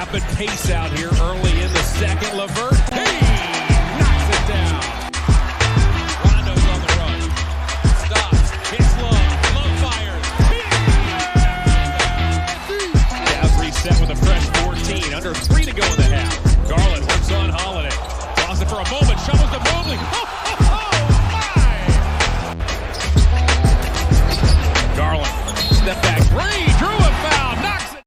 rapid pace out here early in the second. Levert, hey, knocks it down. Rondo's on the run. Stops, hits Love. Love fires. Cavs reset with a fresh 14. Under 3 to go in the half. Garland works on Holiday. Draws it for a moment. Shovels to Mobley. Garland, step back three, drew a foul, knocks it.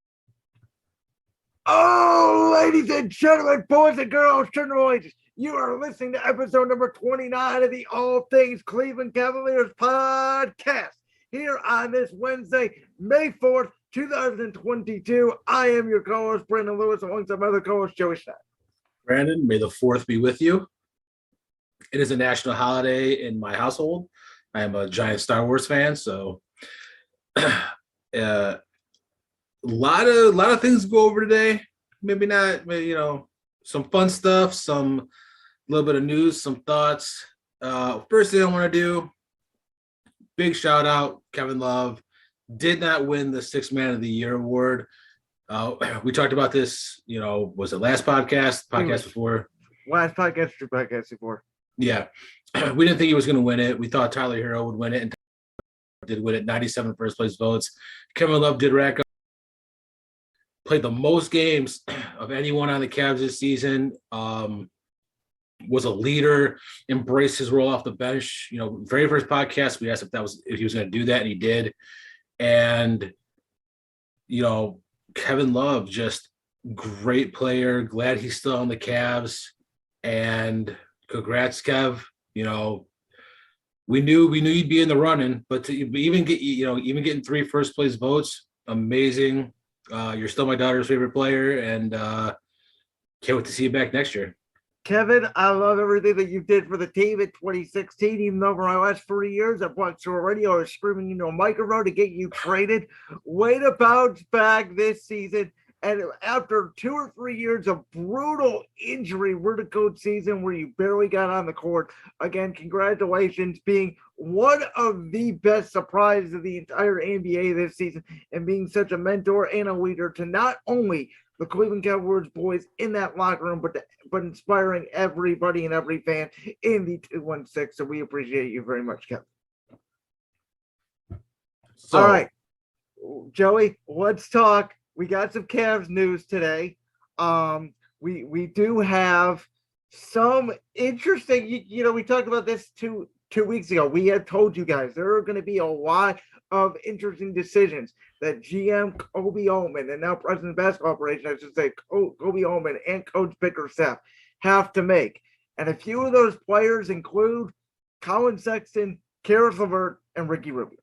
Oh, ladies and gentlemen, boys and girls, children and boys, you are listening to episode number 29 of the All Things Cleveland Cavaliers podcast. Here on this Wednesday, May 4th, 2022, I am your co-host, Brandon Lewis, alongside my other co-host, Joey Stein. Brandon, may the 4th be with you. It is a national holiday in my household. I am a giant Star Wars fan, so a lot of things to go over today. Maybe not, some fun stuff, some little bit of news, some thoughts. First thing I want to do, big shout out, Kevin Love did not win the Sixth Man of the Year award. We talked about this, was it last podcast before? Last podcast, two podcasts before. Yeah. We didn't think he was going to win it. We thought Tyler Hero would win it, and did win it, 97 first place votes. Kevin Love did rack up, played the most games of anyone on the Cavs this season, was a leader, embraced his role off the bench. Very first podcast, we asked if he was going to do that, and he did. And, Kevin Love, just great player. Glad he's still on the Cavs. And congrats, Kev. We knew you'd be in the running, but to even getting 3 first place votes, amazing. You're still my daughter's favorite player, and can't wait to see you back next year. Kevin, I love everything that you did for the team in 2016, even though for my last 3 years I've watched your radio, I was screaming into a microphone to get you traded. Way to bounce back this season. And after 2 or 3 years of brutal injury, coach season where you barely got on the court, again, congratulations, being one of the best surprises of the entire NBA this season and being such a mentor and a leader to not only the Cleveland Cavaliers boys in that locker room, but inspiring everybody and every fan in the 216. So we appreciate you very much, Kevin. All right, Joey, let's talk. We got some Cavs news today. We do have some interesting, we talked about this two weeks ago. We had told you guys there are going to be a lot of interesting decisions that GM Kobe Ullman and now President of Basketball Operations, I should say, Kobe Ullman and Coach Bickerstaff have to make. And a few of those players include Colin Sexton, Caris Levert, and Ricky Rubio.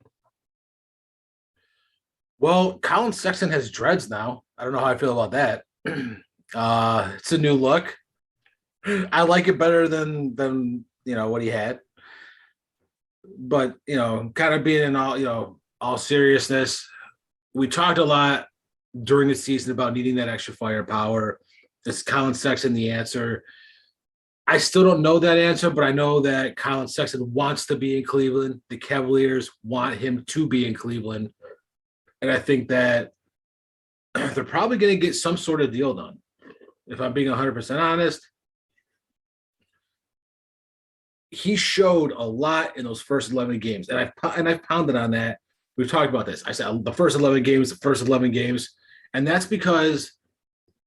Well, Colin Sexton has dreads now. I don't know how I feel about that. It's a new look. I like it better than what he had. But kind of being in all seriousness, we talked a lot during the season about needing that extra firepower. Is Colin Sexton the answer? I still don't know that answer, but I know that Colin Sexton wants to be in Cleveland. The Cavaliers want him to be in Cleveland. And I think that they're probably going to get some sort of deal done. If I'm being 100% honest, he showed a lot in those first 11 games. And I've pounded on that. We've talked about this. I said the first 11 games. And that's because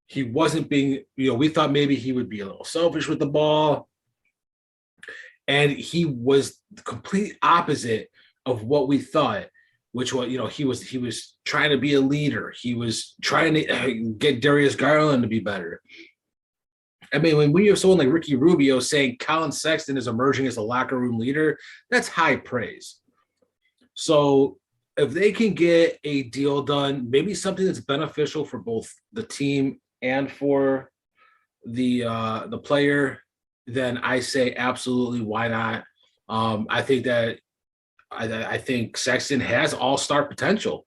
he wasn't being, we thought maybe he would be a little selfish with the ball. And he was the complete opposite of what we thought. Which was, he was trying to be a leader. He was trying to get Darius Garland to be better. I mean, when you have someone like Ricky Rubio saying Colin Sexton is emerging as a locker room leader, that's high praise. So if they can get a deal done, maybe something that's beneficial for both the team and for the player, then I say absolutely, why not? I think that. I think Sexton has all-star potential.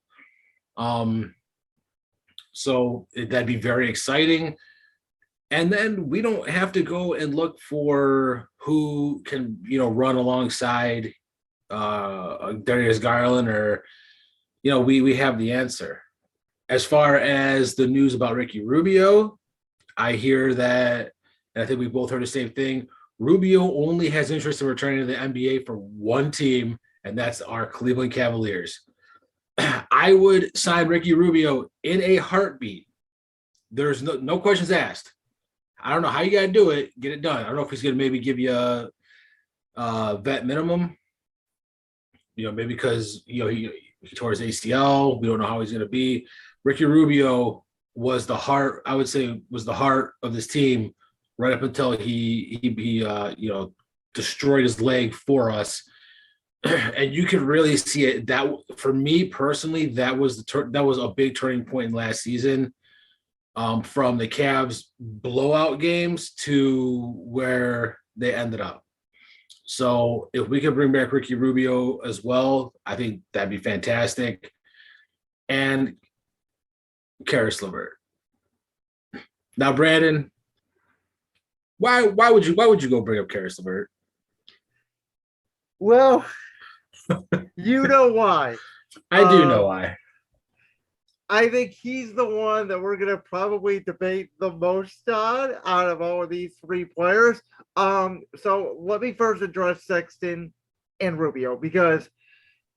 So that'd be very exciting. And then we don't have to go and look for who can, run alongside Darius Garland or, we have the answer. As far as the news about Ricky Rubio, I hear that, and I think we both heard the same thing. Rubio only has interest in returning to the NBA for one team, and that's our Cleveland Cavaliers. I would sign Ricky Rubio in a heartbeat. There's no questions asked. I don't know how you got to do it. Get it done. I don't know if he's going to maybe give you a vet minimum, maybe because, he tore his ACL. We don't know how he's going to be. Ricky Rubio was the heart, I would say, was the heart of this team right up until he destroyed his leg for us. And you could really see it. That, for me personally, that was a big turning point in last season, from the Cavs blowout games to where they ended up. So if we could bring back Ricky Rubio as well, I think that'd be fantastic. And Caris Levert. Now, Brandon, why would you go bring up Caris Levert? Well, you know why. I do know why. I think he's the one that we're going to probably debate the most on out of all of these three players. So let me first address Sexton and Rubio, because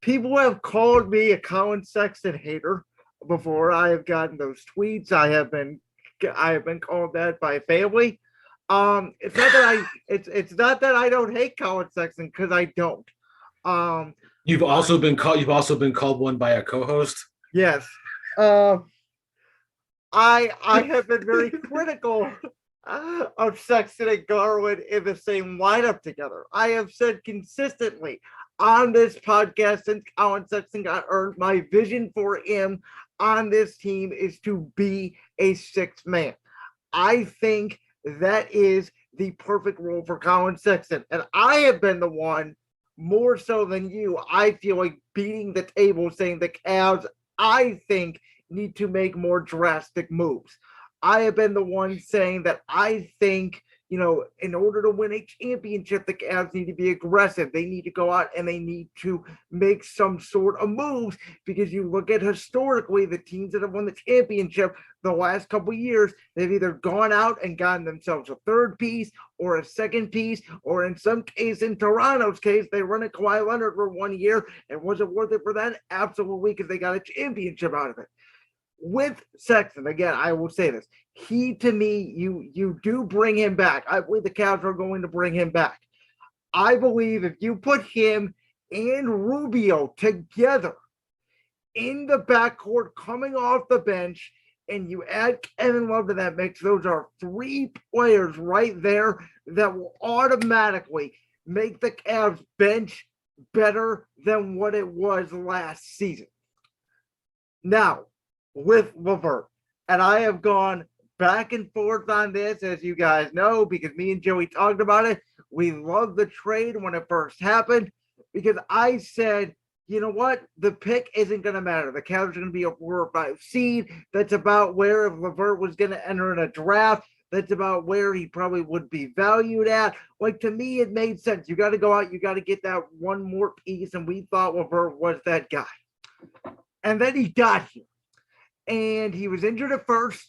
people have called me a Colin Sexton hater before. I have gotten those tweets. I have been called that by family. It's not that I don't hate Colin Sexton, because I don't. You've also been called one by a co-host. Yes. I have been very critical of Sexton and Garland in the same lineup together. I have said consistently on this podcast since Colin Sexton got earned, my vision for him on this team is to be a sixth man. I think that is the perfect role for Colin Sexton. And I have been the one, more so than you, I feel like beating the table saying the Cavs, I think, need to make more drastic moves. I have been the one saying that I think, in order to win a championship, the Cavs need to be aggressive. They need to go out and they need to make some sort of moves, because you look at historically the teams that have won the championship the last couple of years, they've either gone out and gotten themselves a third piece or a second piece, or in some case, in Toronto's case, they run a Kawhi Leonard for 1 year, and was it worth it for them? Absolutely, because they got a championship out of it. With Sexton, again, I will say this. He, to me, you do bring him back. I believe the Cavs are going to bring him back. I believe if you put him and Rubio together in the backcourt coming off the bench, and you add Kevin Love to that mix, those are three players right there that will automatically make the Cavs bench better than what it was last season. Now, with Levert, and I have gone back and forth on this, as you guys know, because me and Joey talked about it. We loved the trade when it first happened, because I said, you know what? The pick isn't going to matter. The Cavs are going to be a 4 or 5 seed. That's about where, if Levert was going to enter in a draft, that's about where he probably would be valued at. Like, to me, it made sense. You got to go out. You got to get that one more piece, and we thought Levert was that guy. And then he got here. And he was injured at first,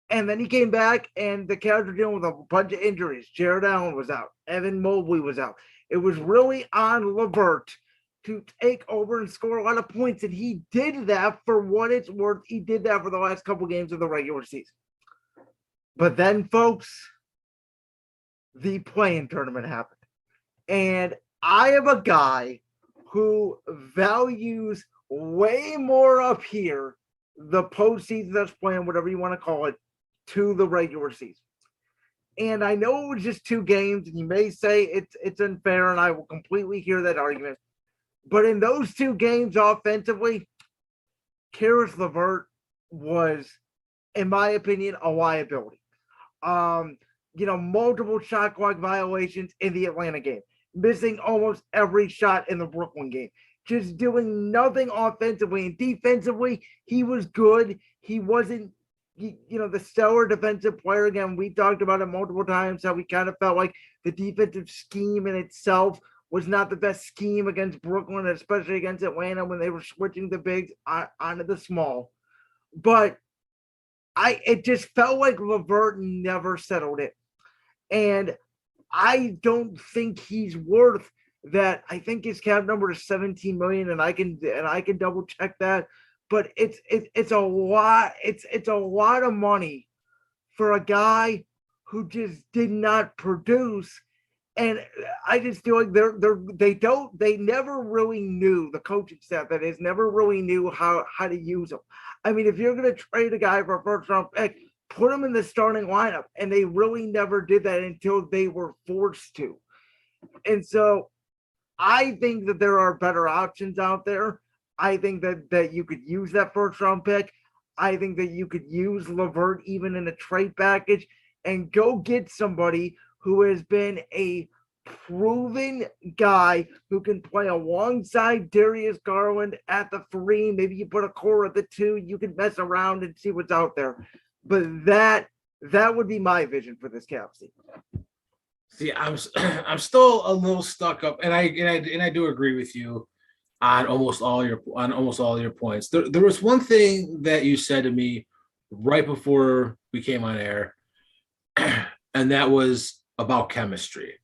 and then he came back, and the Cavs were dealing with a bunch of injuries. Jared Allen was out. Evan Mobley was out. It was really on Levert to take over and score a lot of points, and he did that for what it's worth. He did that for the last couple games of the regular season. But then, folks, the play-in tournament happened. And I am a guy who values way more up here the postseason that's playing, whatever you want to call it, to the regular season. And I know it was just 2 games, and you may say it's unfair, and I will completely hear that argument. But in those 2 games offensively, Caris Levert was, in my opinion, a liability. Multiple shot clock violations in the Atlanta game, missing almost every shot in the Brooklyn game. Just doing nothing offensively, and defensively, he was good. He wasn't, the stellar defensive player. Again, we talked about it multiple times, how we kind of felt like the defensive scheme in itself was not the best scheme against Brooklyn, especially against Atlanta when they were switching the bigs onto the small. but it just felt like Levert never settled it. And I don't think he's worth that. I think his cap number is 17 million, and I can double check that. But it's a lot. It's a lot of money for a guy who just did not produce. And I just feel like they never really knew, the coaching staff that is never really knew how to use them. I mean, if you're going to trade a guy for a first round pick, put him in the starting lineup, and they really never did that until they were forced to. And so I think that there are better options out there. I think that you could use that first round pick. I think that you could use Levert even in a trade package and go get somebody who has been a proven guy who can play alongside Darius Garland at the 3. Maybe you put a core at the 2. You can mess around and see what's out there. But that would be my vision for this cap season. See, I'm still a little stuck up, and I do agree with you on almost all your points. There was one thing that you said to me right before we came on air, and that was about chemistry.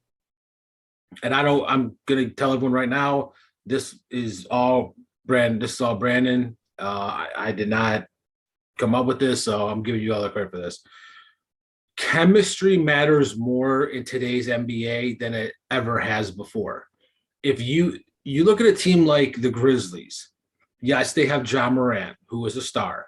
And I'm gonna tell everyone right now, this is all Brandon. I did not come up with this, so I'm giving you all the credit for this. Chemistry matters more in today's NBA than it ever has before. If you look at a team like the Grizzlies, yes, they have Ja Morant, who is a star,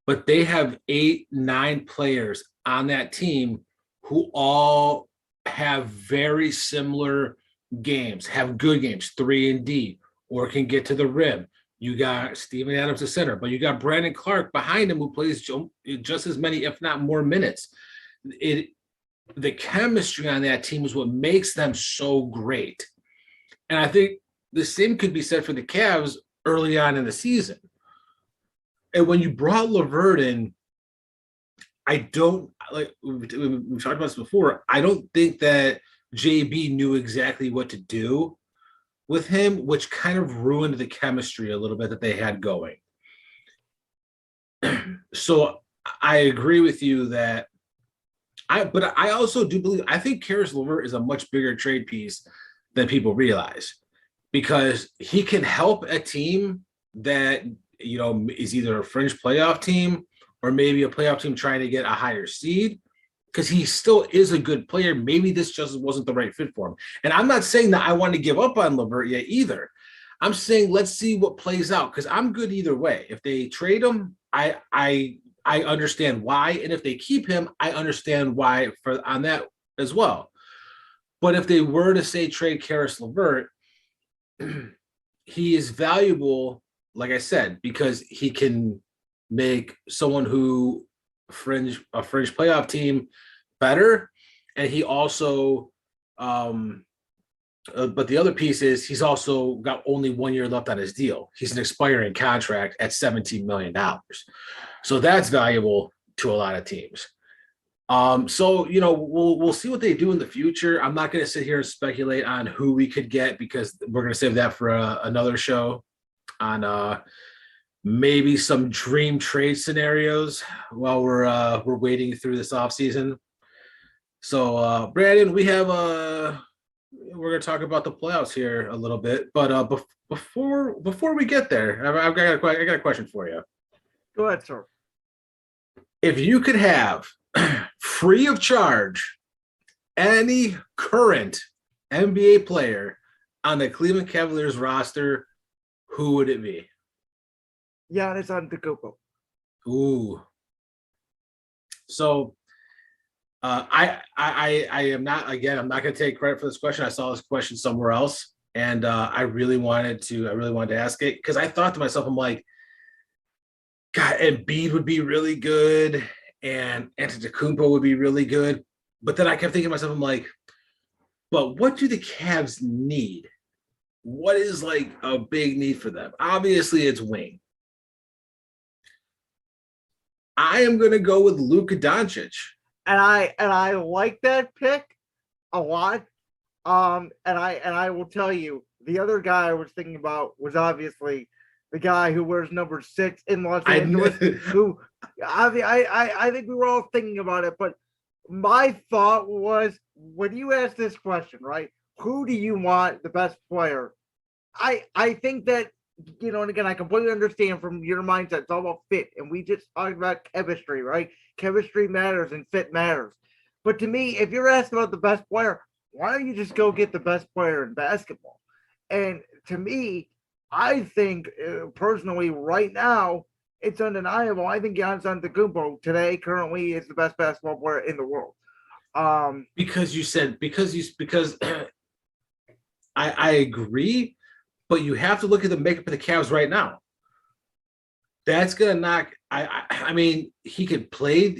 but they have 8, 9 players on that team who all have very similar games, have good games, 3 and D, or can get to the rim. You got Steven Adams at center, but you got Brandon Clark behind him who plays just as many, if not more, minutes. The chemistry on that team is what makes them so great. And I think the same could be said for the Cavs early on in the season. And when you brought Levert in, I don't, like we've talked about this before, I don't think that JB knew exactly what to do with him, which kind of ruined the chemistry a little bit that they had going. So I agree with you that but I also do believe, I think Caris Levert is a much bigger trade piece than people realize, because he can help a team that, is either a fringe playoff team or maybe a playoff team trying to get a higher seed, because he still is a good player. Maybe this just wasn't the right fit for him. And I'm not saying that I want to give up on Levert yet either. I'm saying let's see what plays out, because I'm good either way. If they trade him, I understand why, and if they keep him, I understand why on that as well. But if they were to say trade Caris Levert, he is valuable, like I said, because he can make someone who a fringe playoff team better, and he also, but the other piece is he's also got only 1 year left on his deal. He's an expiring contract at $17 million. So that's valuable to a lot of teams. So, we'll see what they do in the future. I'm not going to sit here and speculate on who we could get, because we're going to save that for another show on maybe some dream trade scenarios while we're waiting through this offseason. So, Brandon, we're going to talk about the playoffs here a little bit, but before we get there, I got a question for you. Go ahead, sir. If you could have free of charge any current NBA player on the Cleveland Cavaliers roster, who would it be? Giannis Antetokounmpo. Ooh. So I am not, again, I'm not going to take credit for this question. I saw this question somewhere else, and I really wanted to ask it, because I thought to myself, I'm like, God, Embiid would be really good, and Antetokounmpo would be really good. But then I kept thinking to myself, I'm like, but what do the Cavs need? What is like a big need for them? Obviously, it's wing. I am going to go with Luka Doncic. And I like that pick a lot. And I will tell you, the other guy I was thinking about was obviously the guy who wears number 6 in Los Angeles, who I think we were all thinking about it, but my thought was when you ask this question, right? Who do you want the best player? I think that, and again, I completely understand from your mindset, it's all about fit. And we just talked about chemistry, right? Chemistry matters and fit matters. But to me, if you're asking about the best player, why don't you just go get the best player in basketball? And to me, I think personally right now, it's undeniable. I think Giannis Antetokounmpo today currently is the best basketball player in the world. Because I agree, but you have to look at the makeup of the Cavs right now. That's gonna knock. I mean, he could play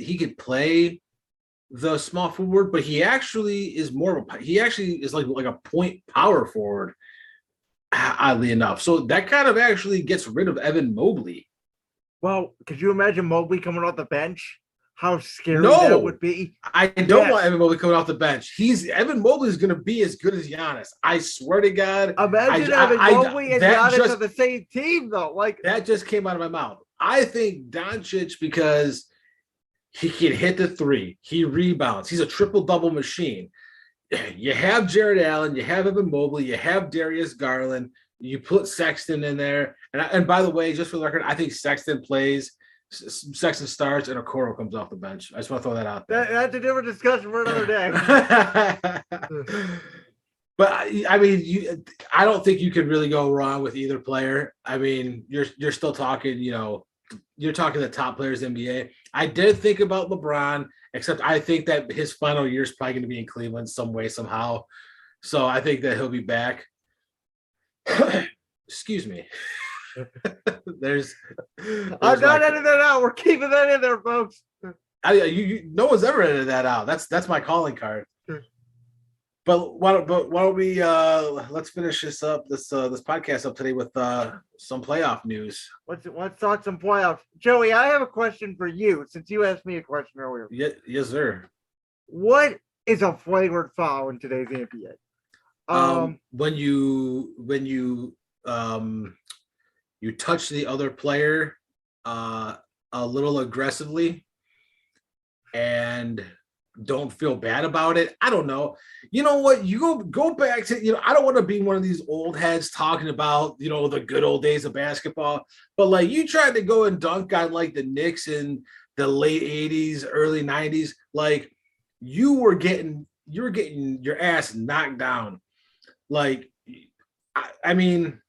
the small forward, but he actually is like a point power forward, oddly enough. So that kind of actually gets rid of Evan Mobley. Well, could you imagine Mobley coming off the bench? How scary that would be. I don't want Evan Mobley coming off the bench. Evan Mobley is going to be as good as Giannis. I swear to God. Imagine Evan Mobley and Giannis on the same team, though. Like that just came out of my mouth. I think Doncic, because he can hit the three, he rebounds, he's a triple-double machine. You have Jared Allen, you have Evan Mobley, you have Darius Garland, you put Sexton in there. And by the way, just for the record, I think Sexton starts and Okoro comes off the bench. I just want to throw that out there. That's a different discussion for another day. But I mean, I don't think you could really go wrong with either player. I mean, you're still talking, you're talking the top players in the NBA. I did think about LeBron, except I think that his final year is probably going to be in Cleveland some way, somehow. So I think that he'll be back. Excuse me. I'm not editing that out. We're keeping that in there, folks. No one's ever edited that out. That's my calling card. But why don't we let's finish this podcast up today with some playoff news. Let's talk some playoffs. Joey, I have a question for you since you asked me a question earlier. Yes, sir. What is a flagrant foul in today's NBA? When you touch the other player a little aggressively and don't feel bad about it. I don't know. You know what? You go back to, I don't want to be one of these old heads talking about, the good old days of basketball, but like you tried to go and dunk on like the Knicks in the late 80s, early 90s, like you were getting your ass knocked down. Like, I mean,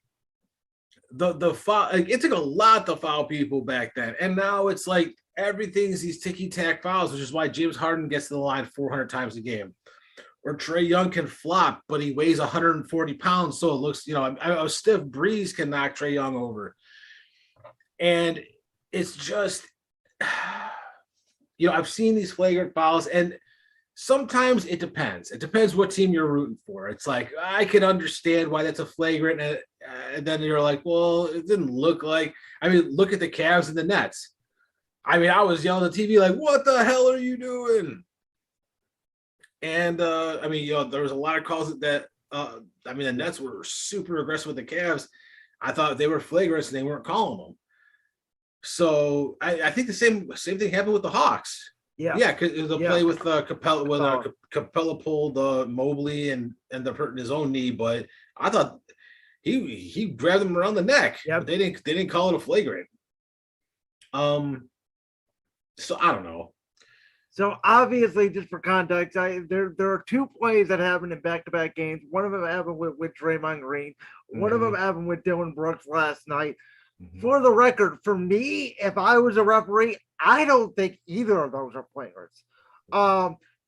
the foul, like, it took a lot to foul people back then. And now it's like everything's these ticky-tack fouls, which is why James Harden gets to the line 400 times a game. Or Trae Young can flop, but he weighs 140 pounds, so it looks, a stiff breeze can knock Trae Young over. And it's just, I've seen these flagrant fouls, and sometimes it depends. It depends what team you're rooting for. It's like, I can understand why that's a flagrant, and then you're like, well, it didn't look like, look at the Cavs and the Nets. I was yelling at the TV like, what the hell are you doing? And, there was a lot of calls that, the Nets were super aggressive with the Cavs. I thought they were flagrants and they weren't calling them. So I think the same thing happened with the Hawks. Yeah, because it was a play with Capella, when Capella pulled Mobley and ended up hurting his own knee. But I thought he grabbed him around the neck. Yeah, but they didn't call it a flagrant. So I don't know. So obviously, just for context, there are two plays that happened in back-to-back games. One of them happened with Draymond Green. One of them happened with Dillon Brooks last night. Mm-hmm. For the record, for me, if I was a referee, I don't think either of those are flagrants.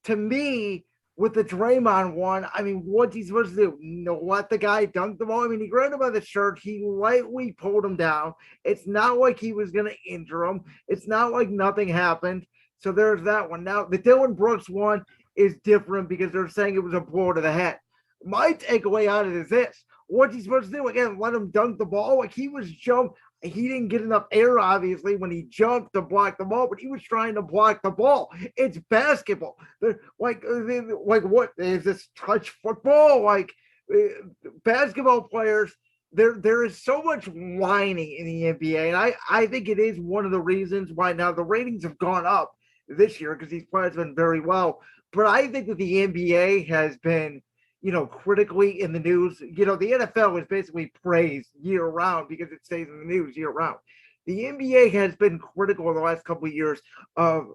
To me, with the Draymond one, what's he supposed to do? Let the guy dunk the ball? He grabbed him by the shirt. He lightly pulled him down. It's not like he was going to injure him. It's not like nothing happened. So there's that one. Now, the Dillon Brooks one is different because they're saying it was a blow to the head. My takeaway out of it is this. What's he supposed to do? Again, let him dunk the ball? Like, he was jumped. He didn't get enough air, obviously, when he jumped to block the ball, but he was trying to block the ball. It's basketball. Like what is this touch football? Like, basketball players, there is so much whining in the NBA, and I think it is one of the reasons why now the ratings have gone up this year because these players have been very well. But I think that the NBA has been, critically in the news. The NFL is basically praised year round because it stays in the news year round. The NBA has been critical in the last couple of years of,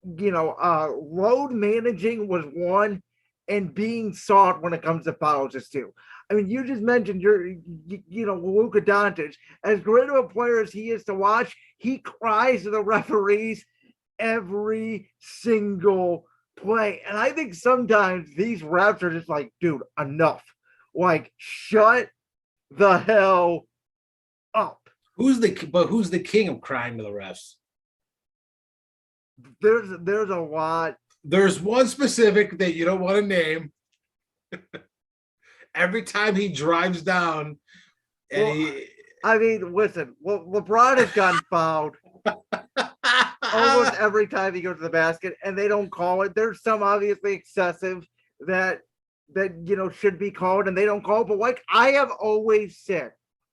load managing was one, and being soft when it comes to fouls is two. I mean, you just mentioned Luka Doncic. As great of a player as he is to watch, he cries to the referees every single play. And I think sometimes these refs are just like, dude, enough. Like, shut the hell up. Who's the king of crying to the refs? There's a lot. There's one specific that you don't want to name. Every time he drives down, listen. Well, LeBron has gotten fouled almost every time he goes to the basket, and they don't call it. There's some obviously excessive that should be called, and they don't call. But like I have always said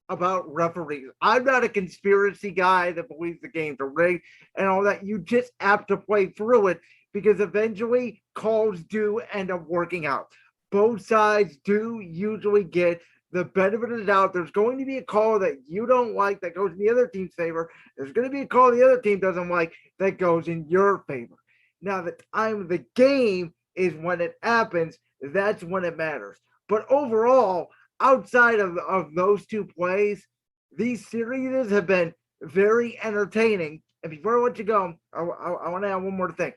about referees, I'm not a conspiracy guy that believes the games are rigged and all that. You just have to play through it because eventually calls do end up working out. Both sides do usually get the benefit of the doubt. There's going to be a call that you don't like that goes in the other team's favor. There's going to be a call the other team doesn't like that goes in your favor. Now, the time of the game is when it happens. That's when it matters. But overall, outside of those two plays, these series have been very entertaining. And before I let you go, I want to add one more thing.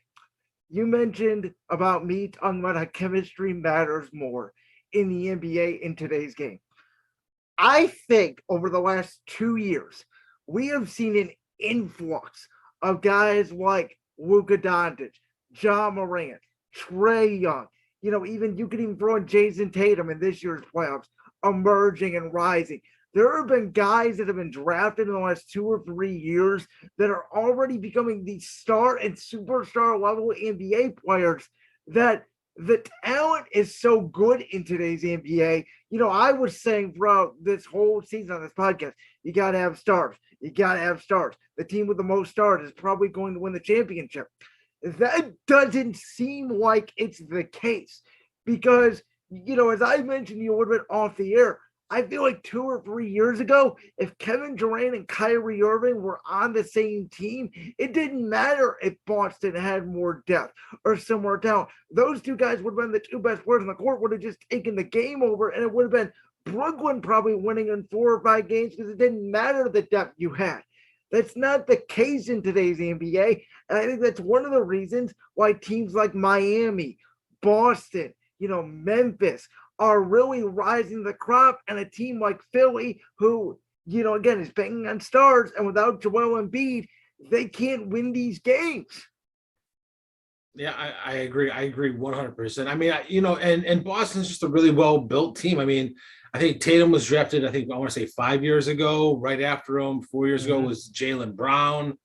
You mentioned about me talking about how chemistry matters more in the NBA in today's game. I think over the last 2 years, we have seen an influx of guys like Luka Doncic, Ja Morant, Trae Young. Even you could even throw in Jason Tatum in this year's playoffs, emerging and rising. There have been guys that have been drafted in the last 2 or 3 years that are already becoming the star and superstar level NBA players that the talent is so good in today's NBA. I was saying throughout this whole season on this podcast, you got to have stars. You got to have stars. The team with the most stars is probably going to win the championship. That doesn't seem like it's the case because, as I mentioned you a little bit off the air, I feel like 2 or 3 years ago, if Kevin Durant and Kyrie Irving were on the same team, it didn't matter if Boston had more depth or similar talent. Those two guys would have been the two best players on the court, would have just taken the game over, and it would have been Brooklyn probably winning in 4 or 5 games because it didn't matter the depth you had. That's not the case in today's NBA, and I think that's one of the reasons why teams like Miami, Boston, Memphis are really rising the crop, and a team like Philly, who, again, is banging on stars, and without Joel Embiid, they can't win these games. Yeah, I agree. I agree 100%. I mean, and Boston's just a really well-built team. I mean, I think Tatum was drafted, I want to say 5 years ago. Right after him, 4 years ago was Jaylen Brown.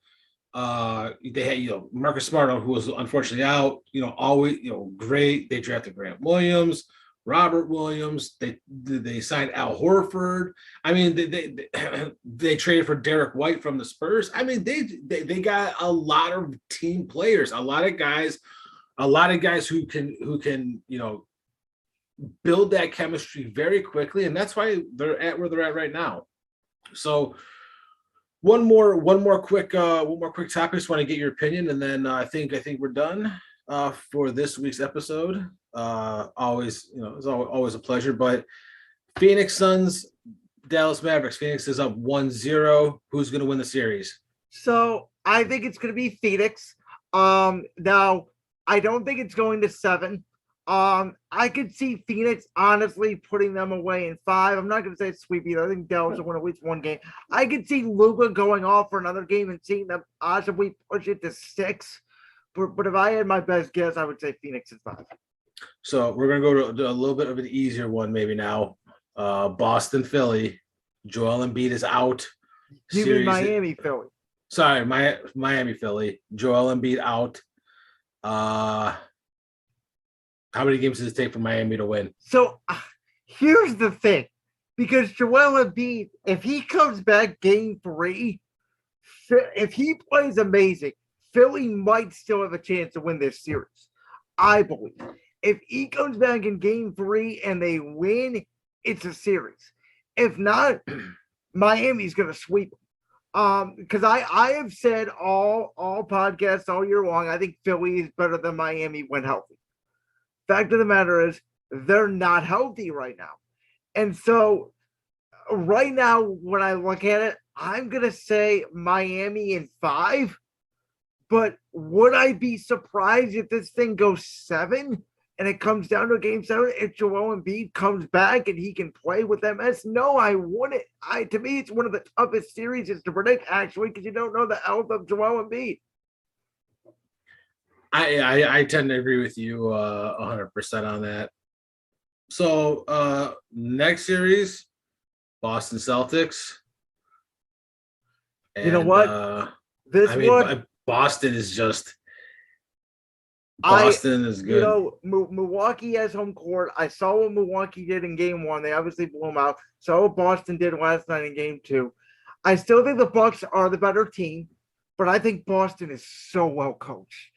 They had, Marcus Smart, who was unfortunately out, always, great. They drafted Grant Williams, Robert Williams. They signed Al Horford. I mean, they traded for Derek White from the Spurs. I mean, they got a lot of team players, a lot of guys who can build that chemistry very quickly, and that's why they're at where they're at right now. So one more quick topic. Just want to get your opinion, and then I think we're done for this week's episode. Always, it's always a pleasure. But Phoenix Suns, Dallas Mavericks. Phoenix is up 1-0. Who's going to win the series? So I think it's going to be Phoenix. Now I don't think it's going to 7. I could see Phoenix honestly putting them away in 5. I'm not going to say it's sweep either. I think Dallas will win at least 1 game. I could see Luka going off for another game and seeing them possibly push it to 6. But if I had my best guess, I would say Phoenix is 5. So we're going to go to a little bit of an easier one maybe now. Boston, Philly. Joel Embiid is out. You mean Miami, Philly? Sorry, Miami, Philly. Joel Embiid out. How many games does it take for Miami to win? So here's the thing. because Joel Embiid, if he comes back game 3, if he plays amazing, Philly might still have a chance to win this series. I believe. If he comes back in game 3 and they win, it's a series. If not, Miami's going to sweep them. Because I have said all podcasts all year long, I think Philly is better than Miami when healthy. Fact of the matter is, they're not healthy right now. And so right now, when I look at it, I'm going to say Miami in 5. But would I be surprised if this thing goes 7 and it comes down to game 7 if Joel Embiid comes back and he can play with MS? No, I wouldn't. To me, it's one of the toughest series to predict, actually, because you don't know the health of Joel Embiid. I tend to agree with you 100% on that. So next series, Boston Celtics. And, you know what? Boston is just Boston is good. You know, Milwaukee has home court. I saw what Milwaukee did in game 1. They obviously blew them out. Saw what Boston did last night in game 2. I still think the Bucks are the better team, but I think Boston is so well coached.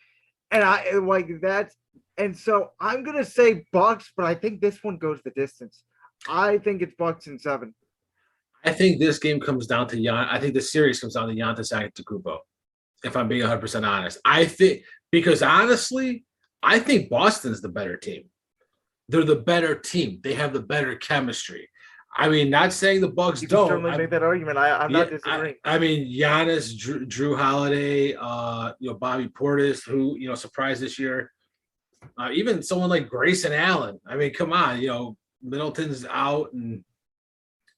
And I like that. And so I'm gonna say Bucks, but I think this one goes the distance. I think it's Bucks in 7. I think this game comes down to I think the series comes down to Giannis Antetokounmpo. If I'm being 100% honest, I think because honestly, I think Boston's the better team. They're the better team. They have the better chemistry. I mean, not saying the Bucks don't. Certainly make that argument. I'm not disagreeing. I mean, Giannis, Drew Holiday, Bobby Portis, who surprised this year. Even someone like Grayson Allen. I mean, come on, Middleton's out, and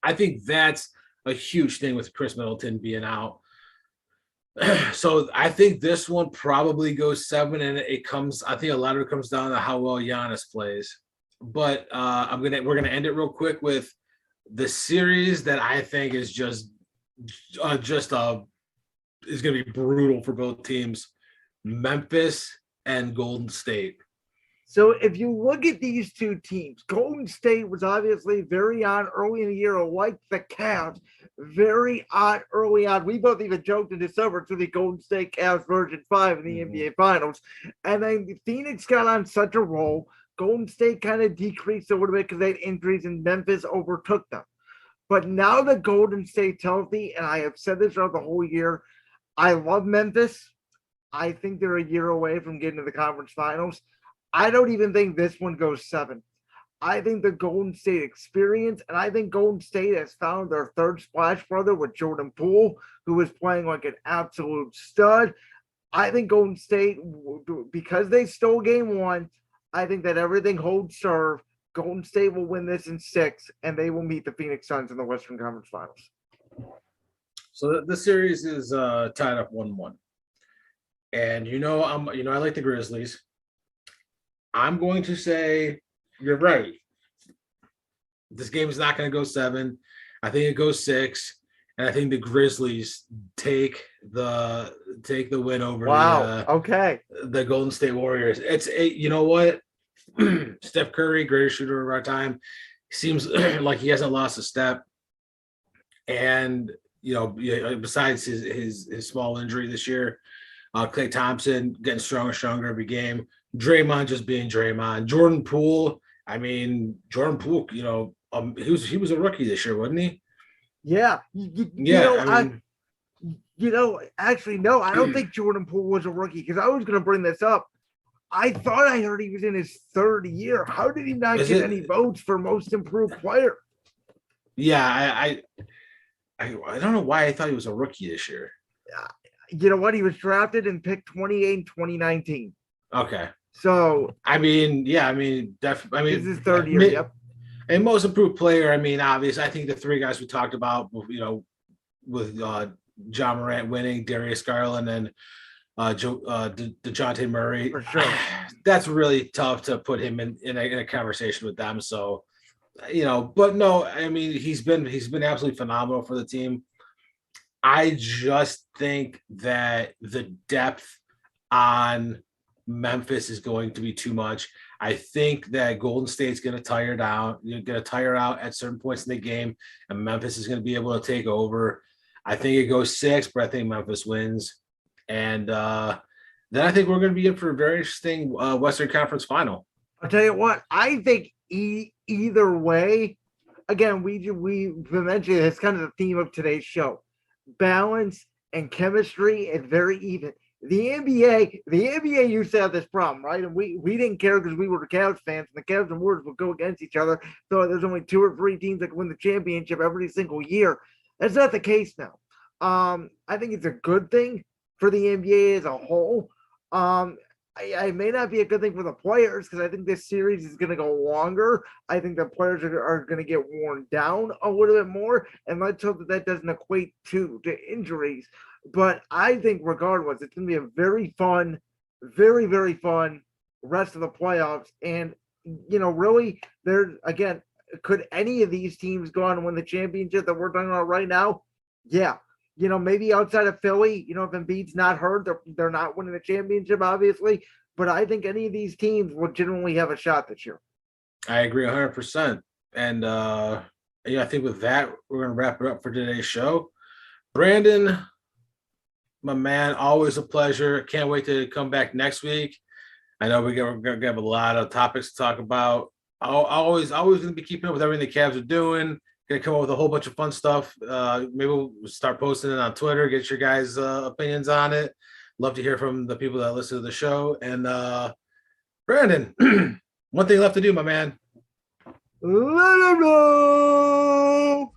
I think that's a huge thing with Chris Middleton being out. So I think this one probably goes 7, and I think a lot of it comes down to how well Giannis plays. But we're gonna end it real quick with the series that I think is is gonna be brutal for both teams: Memphis and Golden State. So if you look at these two teams, Golden State was obviously very on early in the year, like the Cavs, very on early on. We both even joked in December to the Golden State Cavs version 5 in the NBA Finals. And then Phoenix got on such a roll. Golden State kind of decreased a little bit because they had injuries and Memphis overtook them. But now that Golden State's healthy, and I have said this throughout the whole year, I love Memphis. I think they're a year away from getting to the conference finals. I don't even think this one goes 7. I think the Golden State experience, and I think Golden State has found their third splash brother with Jordan Poole, who is playing like an absolute stud. I think Golden State, because they stole game 1, I think that everything holds serve. Golden State will win this in 6, and they will meet the Phoenix Suns in the Western Conference Finals. So the series is tied up 1-1. And I like the Grizzlies. I'm going to say you're right. This game is not going to go 7. I think it goes 6, and I think the Grizzlies take the win over the Golden State Warriors. You know what? Steph Curry, greatest shooter of our time, seems like he hasn't lost a step. And besides his small injury this year, Klay Thompson getting stronger and stronger every game. Draymond just being Draymond. Jordan Poole, he was a rookie this year, wasn't he? Yeah. Actually, no, I don't think Jordan Poole was a rookie because I was going to bring this up. I thought I heard he was in his 3rd year. How did he not get any votes for most improved player? Yeah, I don't know why I thought he was a rookie this year. You know what? He was drafted and picked 28 in 2019. Okay. So definitely. This is his 3rd year. Yep. And most improved player. Obviously, I think the 3 guys we talked about, with John Morant winning, Darius Garland, and DeJounte Murray. For sure. That's really tough to put him in a conversation with them. So, but no, he's been absolutely phenomenal for the team. I just think that the depth on Memphis is going to be too much. I think that Golden State's going to tire out. You're going to tire out at certain points in the game, and Memphis is going to be able to take over. I think it goes 6, but I think Memphis wins. And then I think we're going to be in for a very interesting Western Conference final. I'll tell you what, I think either way, again, we mentioned it's kind of the theme of today's show. Balance and chemistry is very even. The NBA used to have this problem, right? And we didn't care because we were the Cavs fans, and the Cavs and Warriors would go against each other. So there's only 2 or 3 teams that can win the championship every single year. That's not the case now. I think it's a good thing for the NBA as a whole. It may not be a good thing for the players because I think this series is going to go longer. I think the players are going to get worn down a little bit more, and let's hope that doesn't equate to injuries. But I think regardless, it's going to be a very fun, very, very fun rest of the playoffs. And, really, could any of these teams go on and win the championship that we're talking about right now? Yeah. Maybe outside of Philly, if Embiid's not hurt, they're not winning the championship, obviously. But I think any of these teams will generally have a shot this year. I agree 100%. And, I think with that, we're going to wrap it up for today's show. Brandon, my man, always a pleasure. Can't wait to come back next week. I know we're going to have a lot of topics to talk about. Always going to be keeping up with everything the Cavs are doing. Going to come up with a whole bunch of fun stuff. Maybe we'll start posting it on Twitter, get your guys' opinions on it. Love to hear from the people that listen to the show. And Brandon, one thing left to do, my man. Let 'em know.